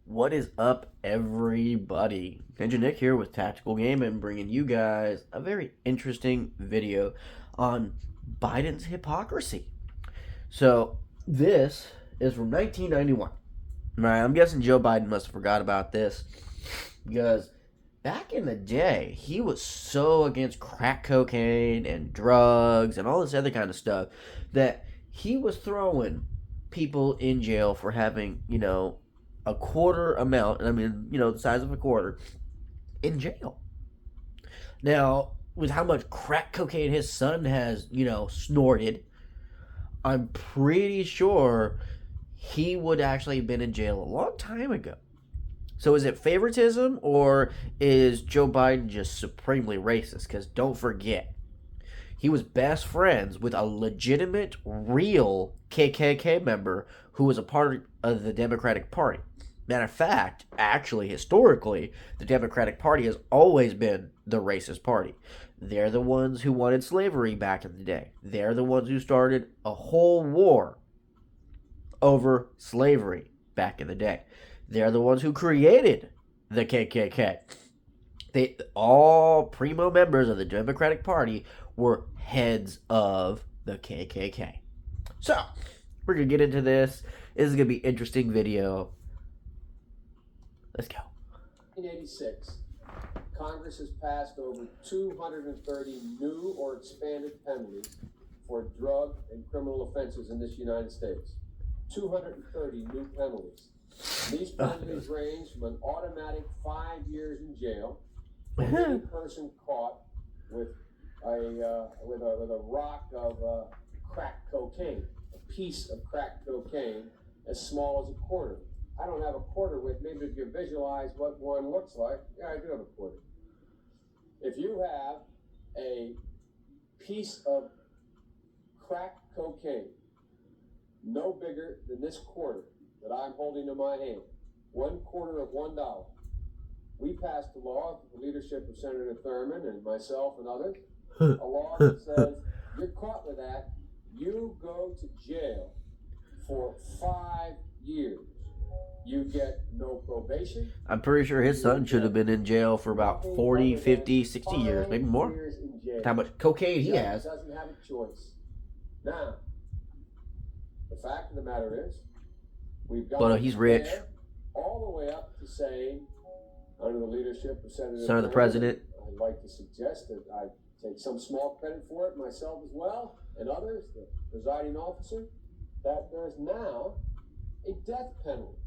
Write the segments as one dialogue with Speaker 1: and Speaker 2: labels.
Speaker 1: What is up, everybody? Ninja Nick here with Tactical Gaming, bringing you guys a very interesting video on Biden's hypocrisy. So, this is from 1991. Right, I'm guessing Joe Biden must have forgot about this because back in the day, he was so against crack cocaine and drugs and all this other kind of stuff that he was throwing people in jail for having, a quarter amount, and I mean, the size of a quarter, in jail. Now, with how much crack cocaine his son has, snorted, I'm pretty sure he would actually have been in jail a long time ago. So is it favoritism or is Joe Biden just supremely racist? Because don't forget, he was best friends with a legitimate, real KKK member who was a part of the Democratic Party. Matter of fact, actually, historically, the Democratic Party has always been the racist party. They're the ones who wanted slavery back in the day. They're the ones who started a whole war over slavery back in the day. They're the ones who created the KKK. They all primo members of the Democratic Party were heads of the KKK. So, we're going to get into this. This is going to be an interesting video. Let's go.
Speaker 2: 1986, Congress has passed over 230 new or expanded penalties for drug and criminal offenses in this United States. 230 new penalties. These penalties range from an automatic 5 years in jail for any person caught with a rock of crack cocaine, a piece of crack cocaine as small as a quarter. I don't have a quarter with me, but if you visualize what one looks like, yeah, I do have a quarter. If you have a piece of crack cocaine, no bigger than this quarter that I'm holding in my hand, 1/4 of $1, we passed a law with the leadership of Senator Thurmond and myself and others, a law that says you're caught with that, you go to jail for 5 years. You get no probation.
Speaker 1: I'm pretty sure his son should have been in jail for about 40, 50, 60 years, maybe more. With how much cocaine he has.
Speaker 2: Doesn't have a choice. Now, the fact of the matter is, we've got
Speaker 1: But he's rich.
Speaker 2: All the way up to saying, under the leadership of Senator
Speaker 1: Son of the
Speaker 2: Thurmond,
Speaker 1: president.
Speaker 2: I'd like to suggest that I take some small credit for it myself as well, and others, the presiding officer, that there's now a death penalty.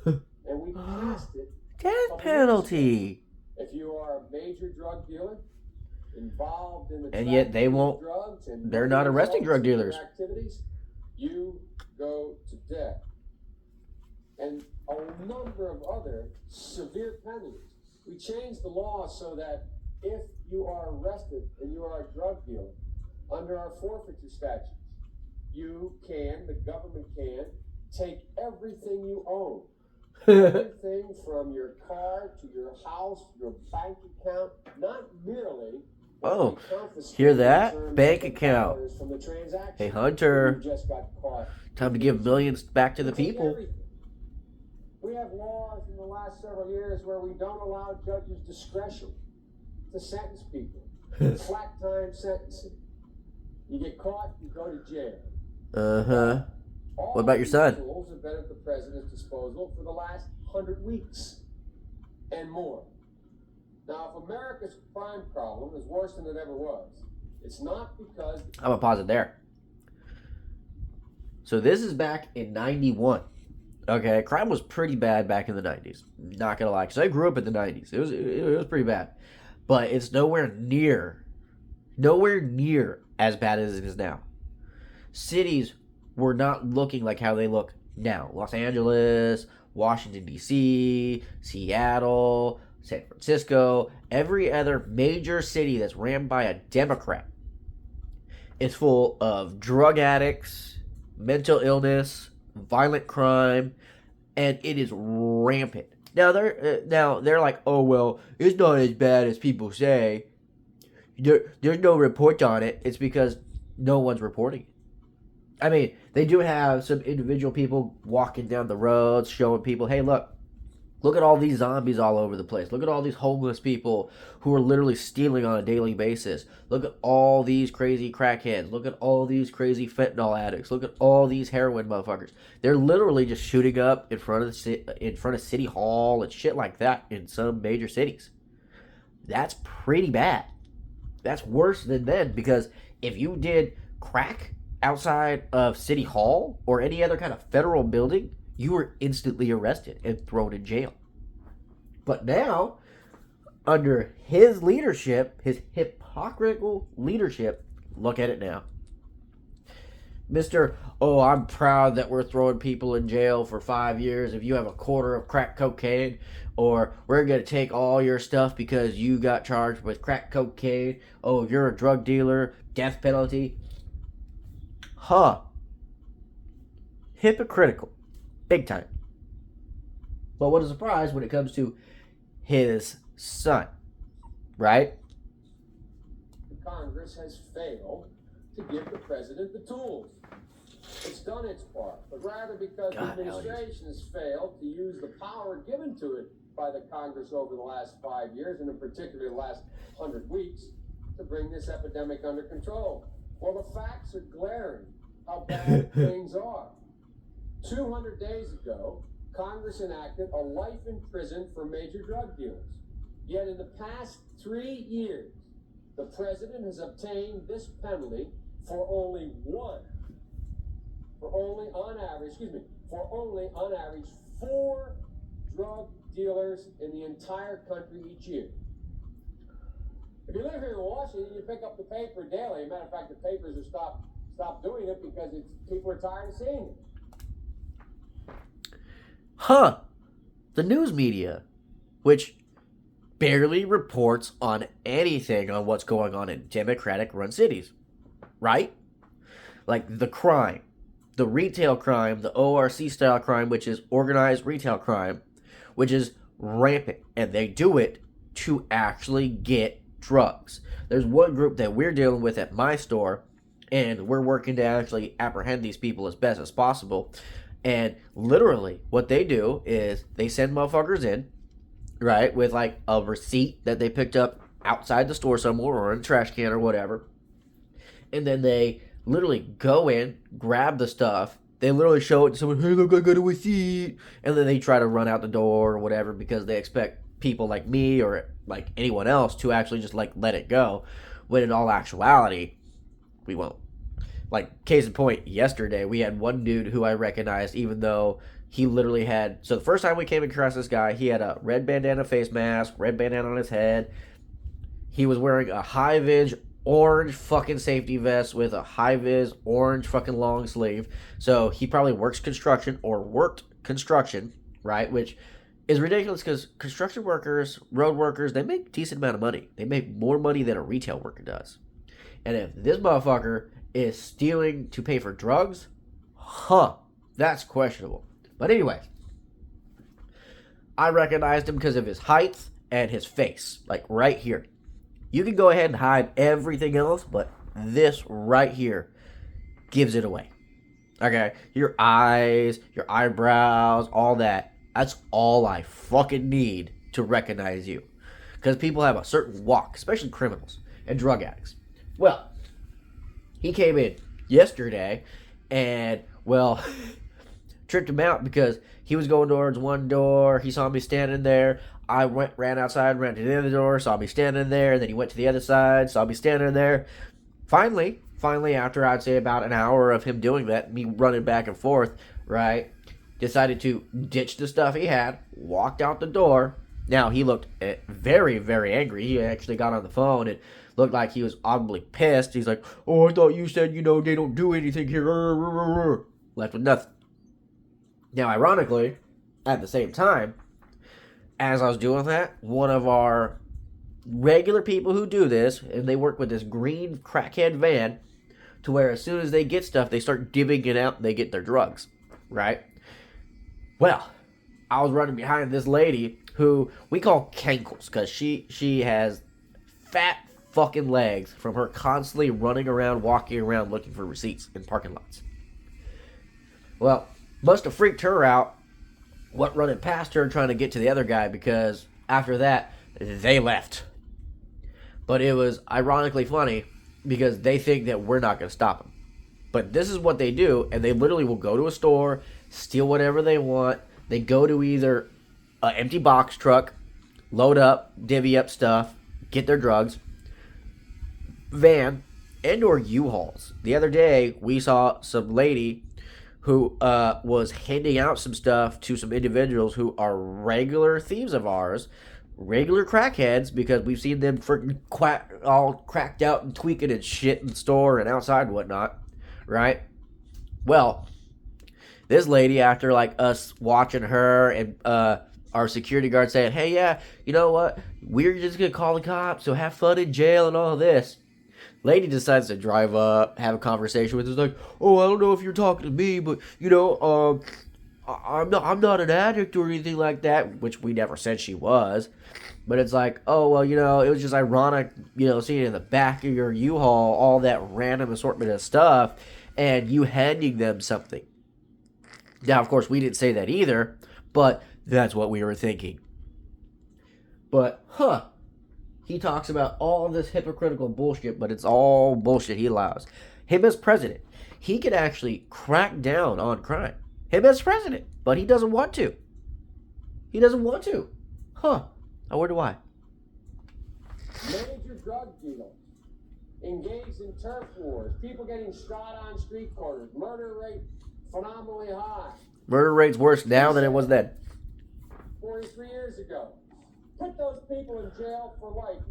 Speaker 2: And we passed it.
Speaker 1: Death penalty.
Speaker 2: If you are a major drug dealer involved in the
Speaker 1: And yet they won't.
Speaker 2: drugs and
Speaker 1: They're not arresting drug dealers.
Speaker 2: Activities, you go to death. And a number of other severe penalties. We changed the law so that if you are arrested and you are a drug dealer under our forfeiture statutes, the government can take everything you own. Everything from your car to your house, your bank account, not merely.
Speaker 1: Oh, hear that? Bank account.
Speaker 2: From the transaction.
Speaker 1: Hey, Hunter.
Speaker 2: You just got caught.
Speaker 1: Time to give millions back to the people.
Speaker 2: We have laws in the last several years where we don't allow judges discretion to sentence people. Flat time sentencing. You get caught, you go to jail.
Speaker 1: Uh-huh. What about your son?
Speaker 2: Tools have been at the president's disposal for the last 100 weeks and more. Now, if America's crime problem is worse than it ever was, it's not because...
Speaker 1: I'm going to pause it there. So this is back in 91. Okay, crime was pretty bad back in the 90s. Not going to lie, because I grew up in the 90s. It was pretty bad. But it's nowhere near as bad as it is now. Cities were not looking like how they look now. Los Angeles, Washington, D.C., Seattle, San Francisco, every other major city that's ran by a Democrat is full of drug addicts, mental illness, violent crime, and it is rampant. Now they're like, oh, well, it's not as bad as people say. There's no report on it. It's because no one's reporting it. I mean, they do have some individual people walking down the roads showing people, hey, look, Look at all these zombies all over the place. Look at all these homeless people who are literally stealing on a daily basis. Look at all these crazy crackheads. Look at all these crazy fentanyl addicts. Look at all these heroin motherfuckers. They're literally just shooting up in front of City Hall and shit like that in some major cities. That's pretty bad. That's worse than then, because if you did crack outside of City Hall or any other kind of federal building, you were instantly arrested and thrown in jail. But now, under his leadership, his hypocritical leadership, look at it now. Mr. Oh, I'm proud that we're throwing people in jail for 5 years if you have a quarter of crack cocaine, or we're going to take all your stuff because you got charged with crack cocaine. Oh, you're a drug dealer, death penalty. Huh. Hypocritical. Big time. But what a surprise when it comes to his son, right?
Speaker 2: Congress has failed to give the president the tools. It's done its part, but rather because the administration has failed to use the power given to it by the Congress over the last 5 years, and in particular the last 100 weeks, to bring this epidemic under control. Well, the facts are glaring how bad things are. 200 days ago, Congress enacted a life in prison for major drug dealers. Yet in the past 3 years, the president has obtained this penalty for only on average 4 drug dealers in the entire country each year. If you live here in Washington, you pick up the paper daily. As a matter of fact, the papers have stopped doing it because people are tired of seeing it.
Speaker 1: Huh. The news media, which barely reports on anything on what's going on in Democratic-run cities, right? Like the crime, the retail crime, the ORC-style crime, which is organized retail crime, which is rampant, and they do it to actually get drugs. There's one group that we're dealing with at my store, and we're working to actually apprehend these people as best as possible. And literally, what they do is they send motherfuckers in, right, with like a receipt that they picked up outside the store somewhere or in a trash can or whatever. And then they literally go in, grab the stuff. They literally show it to someone, hey, look, I got a receipt. And then they try to run out the door or whatever because they expect people like me or like anyone else to actually just like let it go. When in all actuality, we won't. Like, case in point, yesterday, we had one dude who I recognized, even though he literally had... So the first time we came across this guy, he had a red bandana face mask, red bandana on his head. He was wearing a high-vis orange fucking safety vest with a high-vis orange fucking long sleeve. So he probably worked construction, right? Which is ridiculous because construction workers, road workers, they make a decent amount of money. They make more money than a retail worker does. And if this motherfucker is stealing to pay for drugs, that's questionable. But anyway, I recognized him because of his height and his face, like right here. You can go ahead and hide everything else, but this right here gives it away. Okay, your eyes, your eyebrows, all that. That's all I fucking need to recognize you. Because people have a certain walk, especially criminals and drug addicts. Well, he came in yesterday and, well, tricked him out because he was going towards one door. He saw me standing there. I ran outside, ran to the other door, saw me standing there. And then he went to the other side, saw me standing there. Finally, after I'd say about an hour of him doing that, me running back and forth, right, decided to ditch the stuff he had, walked out the door. Now, he looked very, very angry. He actually got on the phone and looked like he was audibly pissed. He's like, oh, I thought you said, they don't do anything here. Left with nothing. Now, ironically, at the same time, as I was doing that, one of our regular people who do this, and they work with this green crackhead van, to where as soon as they get stuff, they start divvying it out and they get their drugs, right? Well, I was running behind this lady who we call Cankles because she has fat fucking legs from her constantly running around, walking around, looking for receipts in parking lots. Well, must have freaked her out what running past her trying to get to the other guy, because after that, they left. But it was ironically funny because they think that we're not going to stop them. But this is what they do, and they literally will go to a store, steal whatever they want. They go to either an empty box truck, load up, divvy up stuff, get their drugs, van, and or U-Hauls. The other day, we saw some lady who was handing out some stuff to some individuals who are regular thieves of ours, regular crackheads, because we've seen them freaking all cracked out and tweaking and shit in the store and outside and whatnot, right? Well, this lady, after like us watching her and our security guard saying, hey, yeah, you know what? We're just going to call the cops, so have fun in jail and all this. Lady decides to drive up, have a conversation with us, like, oh, I don't know if you're talking to me, but, you know, I'm not an addict or anything like that, which we never said she was. But it's like, oh, well, you know, it was just ironic, you know, seeing in the back of your U-Haul all that random assortment of stuff and you handing them something. Now, of course, we didn't say that either, but that's what we were thinking. But, he talks about all this hypocritical bullshit, but it's all bullshit he allows. Him as president, he could actually crack down on crime. Him as president, but he doesn't want to. He doesn't want to. I wonder why.
Speaker 2: Major drug dealers engaged in turf wars, people getting shot on street corners, murder rate phenomenally high.
Speaker 1: Murder rate's worse now than it was then.
Speaker 2: 43 years ago. Put those people in jail for life.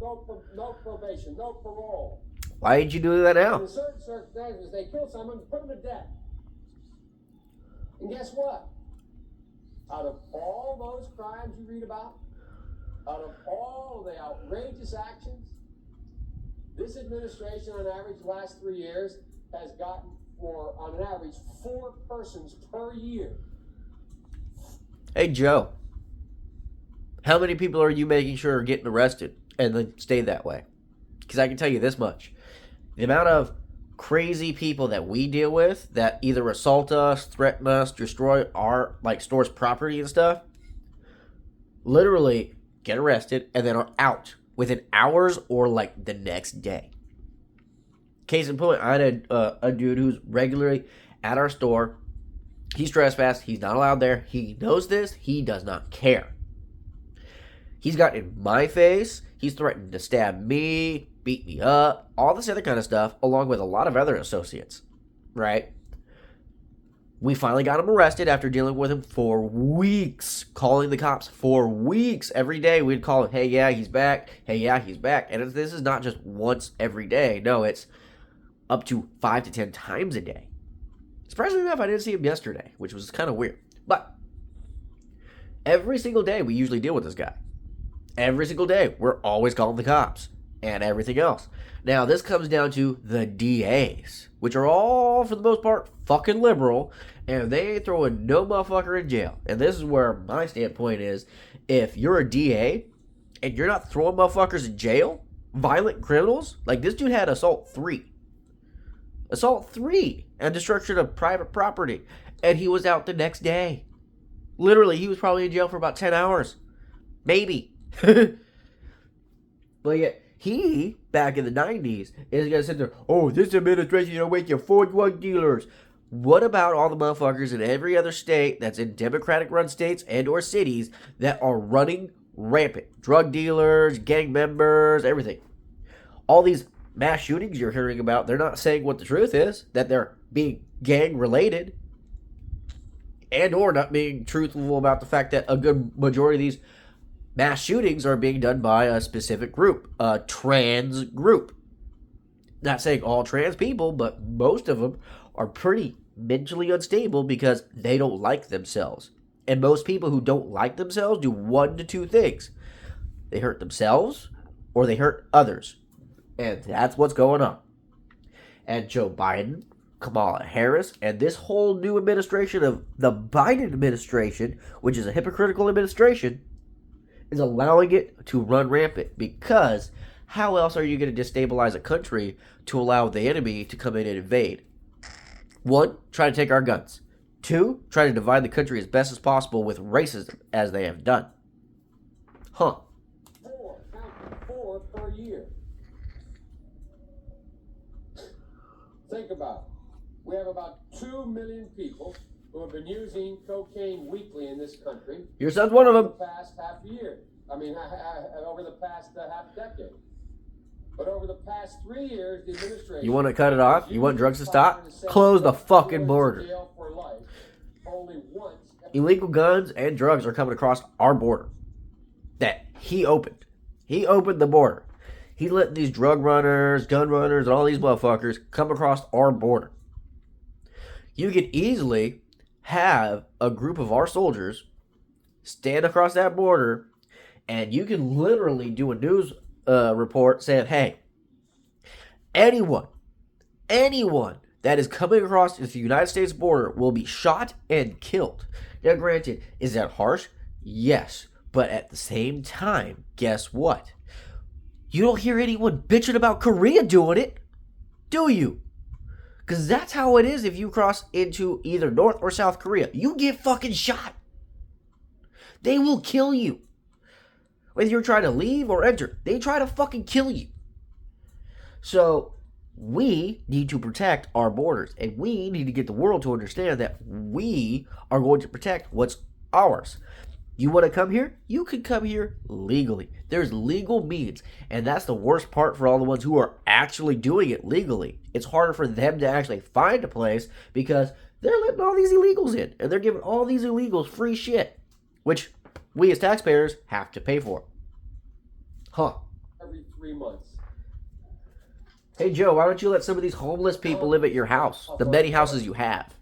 Speaker 2: No probation, no parole.
Speaker 1: Why did you do that now?
Speaker 2: In certain circumstances, they kill someone, put them to death. And guess what? Out of all those crimes you read about, out of all the outrageous actions, this administration, on average, the last 3 years, has gotten for, on an average, 4 persons per year.
Speaker 1: Hey, Joe. How many people are you making sure are getting arrested and then stay that way? Because I can tell you this much. The amount of crazy people that we deal with that either assault us, threaten us, destroy our, like, store's property and stuff, literally get arrested and then are out within hours or, like, the next day. Case in point, I had a dude who's regularly at our store. He's trespassed. He's not allowed there. He knows this. He does not care. He's gotten in my face. He's threatened to stab me, beat me up, all this other kind of stuff, along with a lot of other associates, right? We finally got him arrested after dealing with him for weeks, calling the cops for weeks. Every day we'd call him, hey, yeah, he's back. Hey, yeah, he's back. And this is not just once every day. No, it's up to 5 to 10 times a day. Surprisingly enough, I didn't see him yesterday, which was kind of weird. But every single day we usually deal with this guy. Every single day, we're always calling the cops and everything else. Now, this comes down to the DAs, which are all, for the most part, fucking liberal, and they ain't throwing no motherfucker in jail. And this is where my standpoint is, if you're a DA and you're not throwing motherfuckers in jail, violent criminals, like this dude had assault 3, and destruction of private property, and he was out the next day. Literally, he was probably in jail for about 10 hours. Maybe. But yet, he, back in the 90s, is going to sit there, oh, this administration is making 4 drug dealers. What about all the motherfuckers in every other state that's in Democratic-run states and or cities that are running rampant? Drug dealers, gang members, everything. All these mass shootings you're hearing about, they're not saying what the truth is, that they're being gang-related, and or not being truthful about the fact that a good majority of these mass shootings are being done by a specific group, a trans group. Not saying all trans people, but most of them are pretty mentally unstable because they don't like themselves. And most people who don't like themselves do 1 to 2 things. They hurt themselves or they hurt others. And that's what's going on. And Joe Biden, Kamala Harris, and this whole new administration of the Biden administration, which is a hypocritical administration, is allowing it to run rampant, because how else are you going to destabilize a country to allow the enemy to come in and invade? 1, try to take our guns. 2, try to divide the country as best as possible with racism, as they have done. Huh.
Speaker 2: 4, count 4 per year. Think about it. We have about 2 million people who have been using cocaine weekly in this country.
Speaker 1: Your son's one of them.
Speaker 2: Over the past half year. Over the past half decade. But over the past 3 years, the administration...
Speaker 1: You want to cut it off? You want drugs to stop? Close the fucking border. Illegal guns and drugs are coming across our border. That he opened. He opened the border. He let these drug runners, gun runners, and all these motherfuckers come across our border. You could easily have a group of our soldiers stand across that border, and you can literally do a news report saying, hey, anyone that is coming across the United States border will be shot and killed. Now, granted, is that harsh? Yes. But at the same time, guess what? You don't hear anyone bitching about Korea doing it, do you? Because that's how it is if you cross into either North or South Korea. You get fucking shot. They will kill you. Whether you're trying to leave or enter, they try to fucking kill you. So, we need to protect our borders. And we need to get the world to understand that we are going to protect what's ours. You want to come here? You can come here legally. There's legal means. And that's the worst part for all the ones who are actually doing it legally. It's harder for them to actually find a place because they're letting all these illegals in. And they're giving all these illegals free shit. Which we as taxpayers have to pay for. Huh.
Speaker 2: Every 3 months.
Speaker 1: Hey, Joe, why don't you let some of these homeless people live at your house? The many houses you have.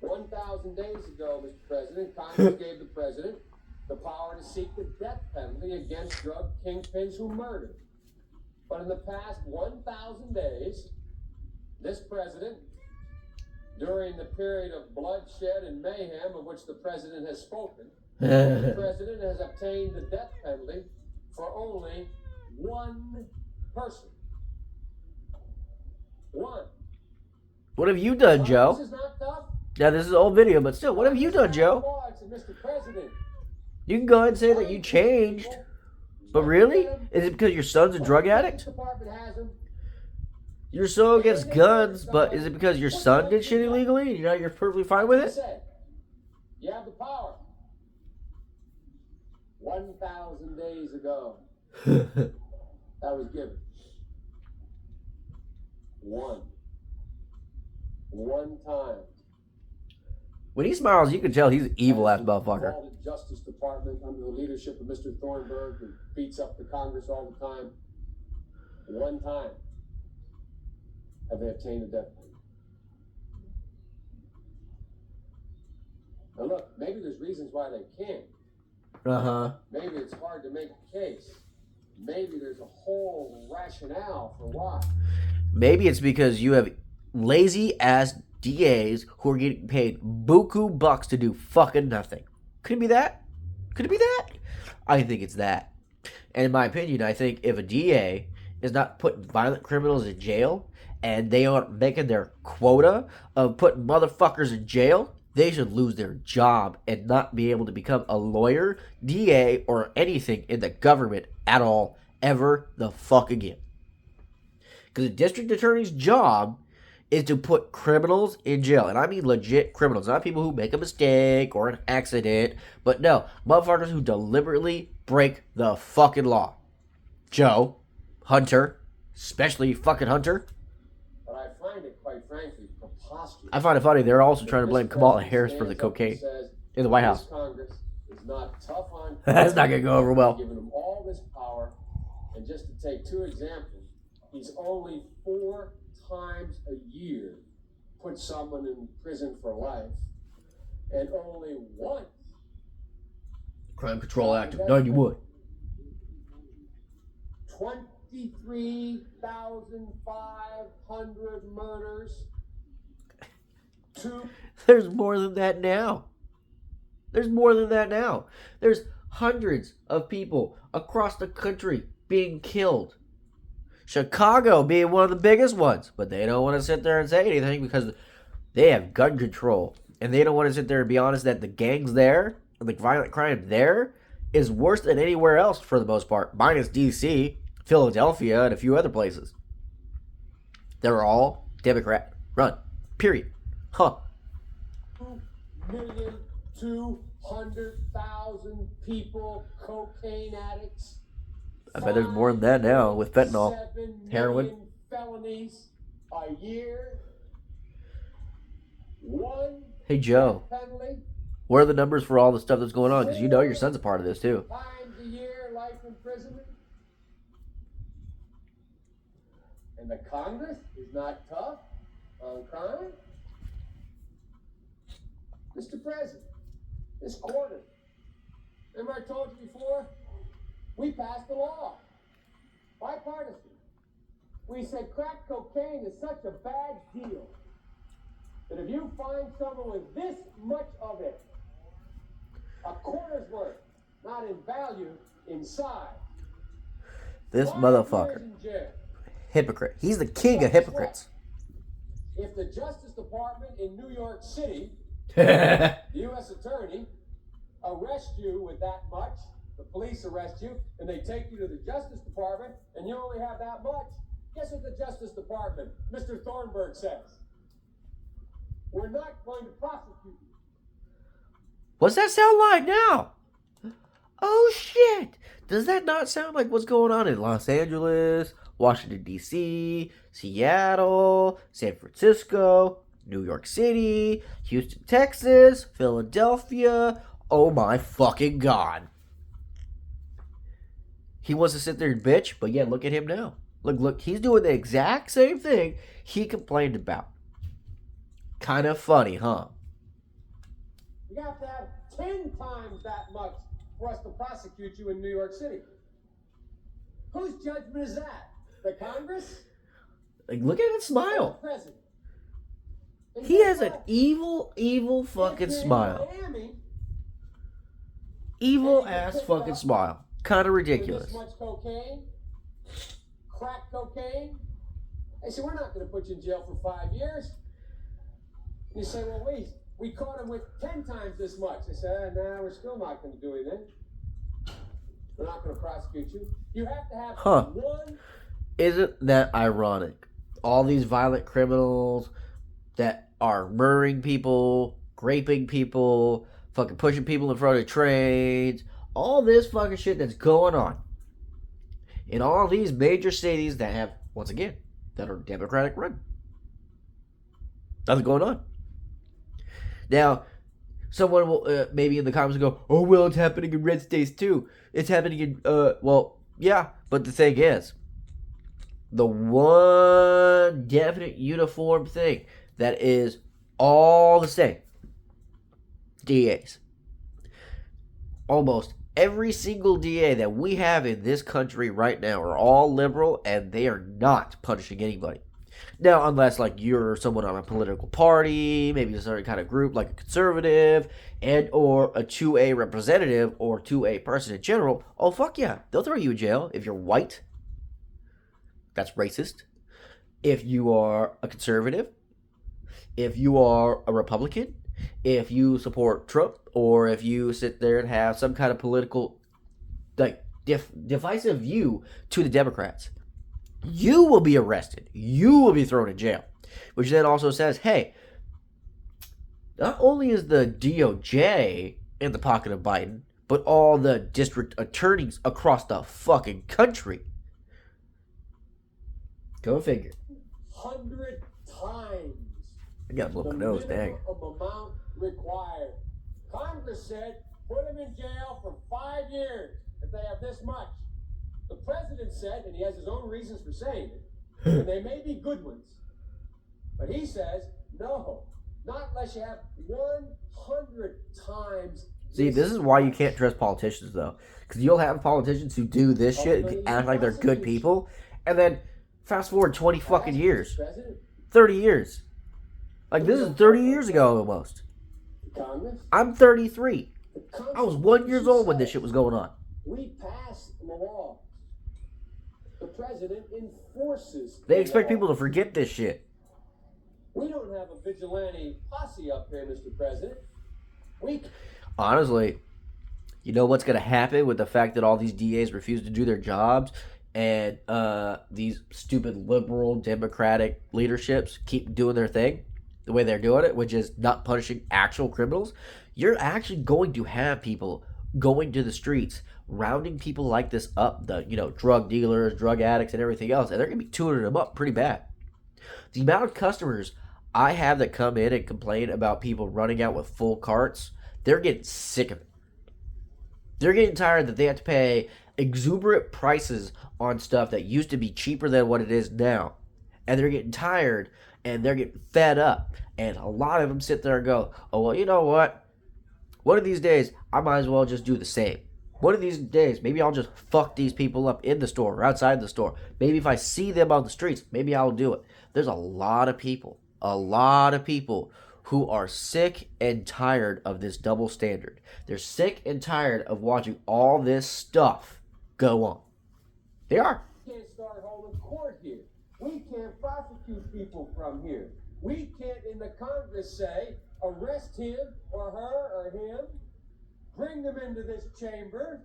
Speaker 2: 1,000 days ago, Mr. President, Congress gave the president the power to seek the death penalty against drug kingpins who murdered. But in the past 1,000 days, this president, during the period of bloodshed and mayhem of which the president has spoken, the president has obtained the death penalty for only one person. One.
Speaker 1: What have you done, Joe?
Speaker 2: This is not tough.
Speaker 1: Now, this is an old video, but still, what have you done, Joe? You can go ahead and say that you changed. But really? Is it because your son's a drug addict? You're so against guns, but is it because your son did shit illegally? You know, you're perfectly fine with it?
Speaker 2: You have the power. 1,000 days ago, that was given. One time.
Speaker 1: When he smiles, you can tell he's an evil-ass motherfucker.
Speaker 2: The Justice Department, under the leadership of Mr. Thornburg, who beats up the Congress all the time, one time have they obtained the death penalty. Now look, maybe there's reasons why they can't. Maybe it's hard to make a case. Maybe there's a whole rationale for why.
Speaker 1: Maybe it's because you have lazy-ass DAs who are getting paid buku bucks to do fucking nothing. Could it be that? Could it be that? I think it's that. And in my opinion, I think if a DA is not putting violent criminals in jail and they aren't making their quota of putting motherfuckers in jail, they should lose their job and not be able to become a lawyer, DA, or anything in the government at all ever the fuck again. Because the district attorney's job is to put criminals in jail. And I mean legit criminals. Not people who make a mistake or an accident. But no, motherfuckers who deliberately break the fucking law. Joe, Hunter, especially fucking Hunter.
Speaker 2: But I find it, quite frankly, preposterous.
Speaker 1: I find it funny they're also trying to blame Kamala Harris for the cocaine in the White House.
Speaker 2: Congress is not tough on
Speaker 1: That's not going to go over well.
Speaker 2: Giving them all this power. And just to take 2 examples, he's only 4 times a year put someone in prison for life, and only once.
Speaker 1: Crime Control Act of 91.
Speaker 2: 23,500 murders.
Speaker 1: There's more than that now. There's more than that now. There's hundreds of people across the country being killed. Chicago being one of the biggest ones. But they don't want to sit there and say anything because They have gun control, and they don't want to sit there and be honest that the gangs there, like violent crime there, is worse than anywhere else for the most part, minus D.C., Philadelphia, and a few other places. They're all Democrat run. Period. Huh.
Speaker 2: 2,200,000 people, cocaine addicts.
Speaker 1: I bet there's more than that now with fentanyl,
Speaker 2: 7
Speaker 1: heroin.
Speaker 2: million felonies a year. One
Speaker 1: Hey, Joe,
Speaker 2: penalty.
Speaker 1: what are the numbers for all the stuff that's going on? Because you know your son's a part of this, too.
Speaker 2: Times a year, life imprisonment. And the Congress is not tough on crime. Mr. President, this quarter, remember I told you before? We passed a law, bipartisan. We said crack cocaine is such a bad deal that if you find someone with this much of it, a quarter's worth, not in value, in size.
Speaker 1: This
Speaker 2: 5
Speaker 1: motherfucker.
Speaker 2: years in jail.
Speaker 1: Hypocrite. He's the king of hypocrites.
Speaker 2: If the Justice Department in New York City, the U.S. Attorney, arrest you with that much, the police arrest you, and they take you to the Justice Department, and you only have that much, guess what the Justice Department, Mr. Thornburg, says? We're not going to prosecute you.
Speaker 1: What's that sound like now? Oh, shit. Does that not sound like what's going on in Los Angeles, Washington, D.C., Seattle, San Francisco, New York City, Houston, Texas, Philadelphia? Oh, my fucking God. He wants to sit there and bitch, but yeah, look at him now. Look, he's doing the exact same thing he complained about. Kind of funny, huh?
Speaker 2: You have to have 10 times that much for us to prosecute you in New York City. Whose judgment is that? The Congress?
Speaker 1: Like, look at him smile.
Speaker 2: Or the president? And
Speaker 1: He
Speaker 2: guess
Speaker 1: has an
Speaker 2: what?
Speaker 1: evil, evil fucking
Speaker 2: If you're in
Speaker 1: smile.
Speaker 2: Miami,
Speaker 1: Evil ass fucking smile. Kind of
Speaker 2: with
Speaker 1: ridiculous.
Speaker 2: this much cocaine, crack cocaine, they say, we're not going to put you in jail for 5 years. You say, well, we caught him with 10 times this much. They say, nah, we're still not going to do anything. We're not going to prosecute you. You have to have one.
Speaker 1: Isn't that ironic? All these violent criminals that are murdering people, raping people, fucking pushing people in front of trains, all this fucking shit that's going on in all these major cities that have, once again, that are Democratic run. Nothing going on. Now, someone will maybe in the comments go, oh, well, it's happening in red states too. It's happening in, well, yeah, but the thing is, the one definite uniform thing that is all the same, DAs. Almost every single DA that we have in this country right now are all liberal, and they are not punishing anybody. Now, unless like you're someone on a political party, maybe a certain kind of group like a conservative and or a 2A representative or 2A person in general, oh fuck yeah, they'll throw you in jail. If you're white, that's racist. If you are a conservative, if you are a Republican, if you support Trump, or if you sit there and have some kind of political like divisive view to the Democrats, you will be arrested. You will be thrown in jail. Which then also says, hey, not only is the DOJ in the pocket of Biden, but all the district attorneys across the fucking country. Go figure.
Speaker 2: 100 times.
Speaker 1: I gotta blow
Speaker 2: The
Speaker 1: my nose, dang.
Speaker 2: minimum amount required. Congress said, put them in jail for 5 years if they have this much. The president said, and he has his own reasons for saying it, and they may be good ones, but he says, no, not unless you have 100 times.
Speaker 1: See, this is why you can't trust politicians, though. Because you'll have politicians who do this shit and act like they're good people, and then fast forward 20 fucking years. 30 years. Like, this is 30 years ago almost.
Speaker 2: Congress?
Speaker 1: I'm 33. I was 1 year old when this shit was going on.
Speaker 2: We passed the law. The president enforces.
Speaker 1: They expect people to forget this shit.
Speaker 2: We don't have a vigilante posse up here, Mr. President. We
Speaker 1: Honestly, you know what's going to happen with the fact that all these DAs refuse to do their jobs and these stupid liberal democratic leaderships keep doing their thing the way they're doing it, which is not punishing actual criminals? You're actually going to have people going to the streets, rounding people like this up, the drug dealers, drug addicts, and everything else, and they're going to be tuning them up pretty bad. The amount of customers I have that come in and complain about people running out with full carts, they're getting sick of it. They're getting tired that they have to pay exuberant prices on stuff that used to be cheaper than what it is now. And they're getting tired and they're getting fed up. And a lot of them sit there and go, oh, well, you know what? One of these days, I might as well just do the same. One of these days, maybe I'll just fuck these people up in the store or outside the store. Maybe if I see them on the streets, maybe I'll do it. There's a lot of people who are sick and tired of this double standard. They're sick and tired of watching all this stuff go on. They are.
Speaker 2: can't start holding court here. We can't prosecute people from here. We can't, in the Congress, say, arrest him or her or him, bring them into this chamber.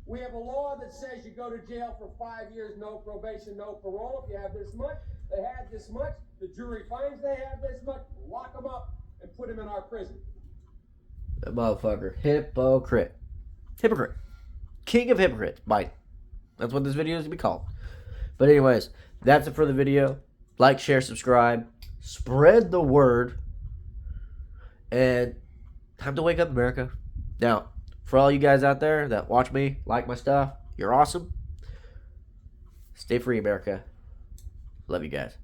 Speaker 2: We have a law that says you go to jail for 5 years, no probation, no parole. If you have this much, they had this much, the jury finds they have this much, lock them up and put them in our prison.
Speaker 1: That motherfucker. Hypocrite. Hypocrite. King of hypocrites. Biden. That's what this video is going to be called. But anyways, that's it for the video. Like, share, subscribe. Spread the word. And time to wake up, America. Now, for all you guys out there that watch me, like my stuff, you're awesome. Stay free, America. Love you guys.